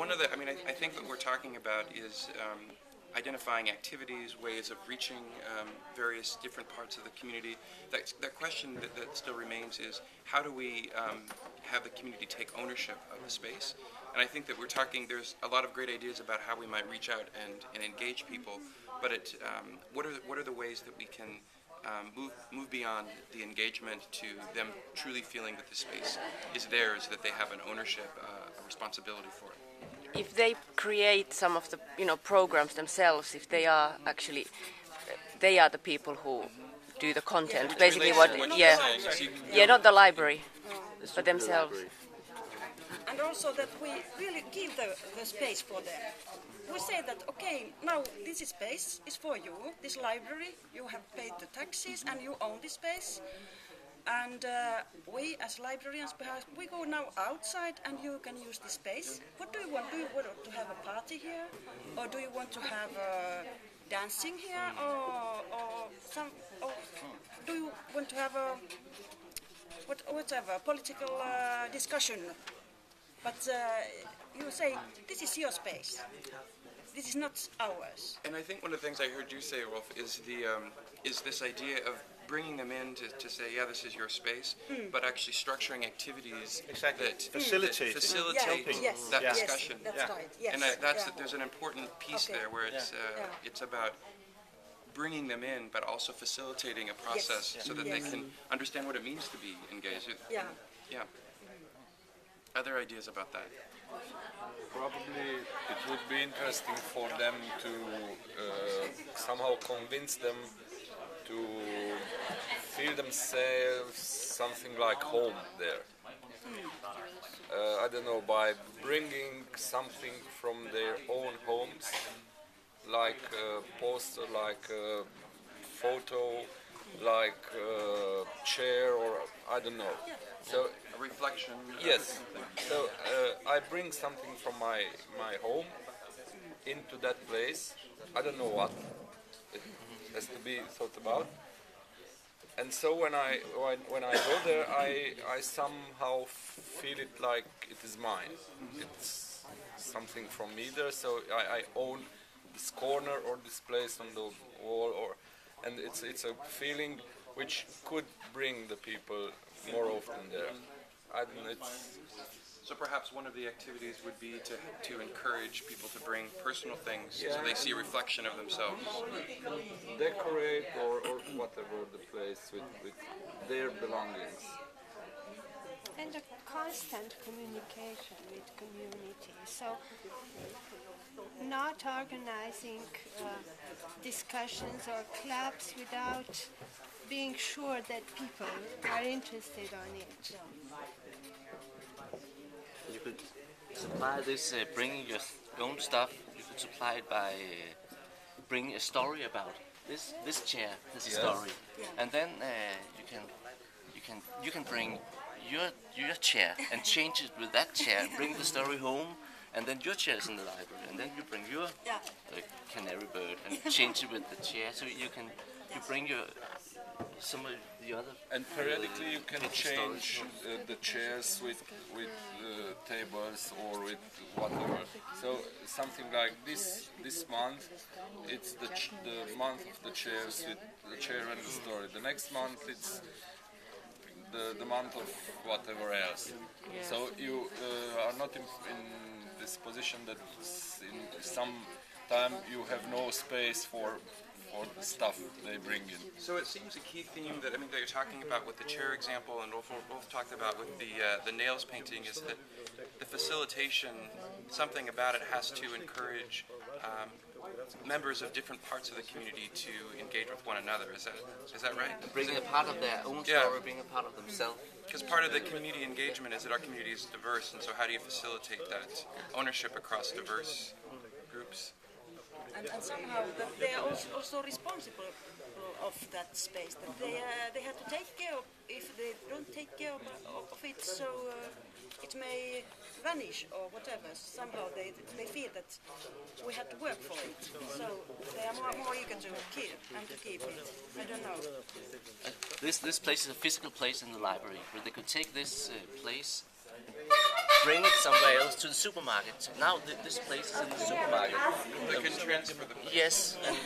one of the, I think what we're talking about is identifying activities, ways of reaching various different parts of the community. That question that still remains is, how do we have the community take ownership of the space? And I think that there's a lot of great ideas about how we might reach out and engage people, but what are the ways that we can move beyond the engagement to them truly feeling that the space is theirs, that they have an ownership, a responsibility for it. If they create some of the programs themselves, if they are the people who do the content, basically not the library, but themselves. And also that we really give the space for them. We say that, okay, now this space is for you, this library, you have paid the taxes and you own this space. And we as librarians, perhaps, we go now outside and you can use this space. What do you want? Do you want to have a party here? Or do you want to have dancing here? Or do you want to have a whatever political discussion? But you say, this is your space. This is not ours. And I think one of the things I heard you say, Rolf, is this idea of bringing them in to say, yeah, this is your space, but actually structuring activities that facilitate that discussion. Yes, that's right. Yes. And there's an important piece there where it's about bringing them in, but also facilitating a process so that they can understand what it means to be engaged. Yeah. Other ideas about that? Probably it would be interesting for them to somehow convince them to feel themselves something like home there. I don't know, by bringing something from their own homes, like a poster, like a photo, like a chair, or I don't know. So a reflection. Yes. So I bring something from my home into that place. I don't know what. It has to be thought about. And so when I go there, I somehow feel it like it is mine. It's something from me there. So I own this corner or this place on the wall, and it's a feeling which could bring the people more often there. So perhaps one of the activities would be to encourage people to bring personal things so they see a reflection of themselves. Decorate or whatever the place with their belongings. And a constant communication with community. So not organizing discussions or clubs without being sure that people are interested on it. You could supply this, bringing your own stuff. You could supply it by bringing a story about this chair. This is a story, and then you can bring your chair and change it with that chair. Bring the story home, and then your chair is in the library, and then you bring your canary bird and change it with the chair. So you bring some of the other. And periodically you can change the chairs with tables or with whatever. So something like this month, it's the month of the chairs with the chair and the story. The next month it's the month of whatever else. So you are not in this position that in some time you have no space for the stuff they bring in. So it seems a key theme that you're talking about with the chair example, and Rolf both talked about with the nails painting, is that the facilitation, something about it has to encourage members of different parts of the community to engage with one another. Is that right? Bringing a part of their own story, bringing a part of themselves. Because part of the community engagement is that our community is diverse, and so how do you facilitate that ownership across diverse groups? And somehow that they are also responsible of that space. That they have to take care of. If they don't take care of it, so it may vanish or whatever. Somehow they feel that we have to work for it. So they are more eager to keep it. I don't know. This place is a physical place in the library, where they could take this place, bring it somewhere else to the supermarket. Now this place is in the supermarket. They can transfer the Yes, and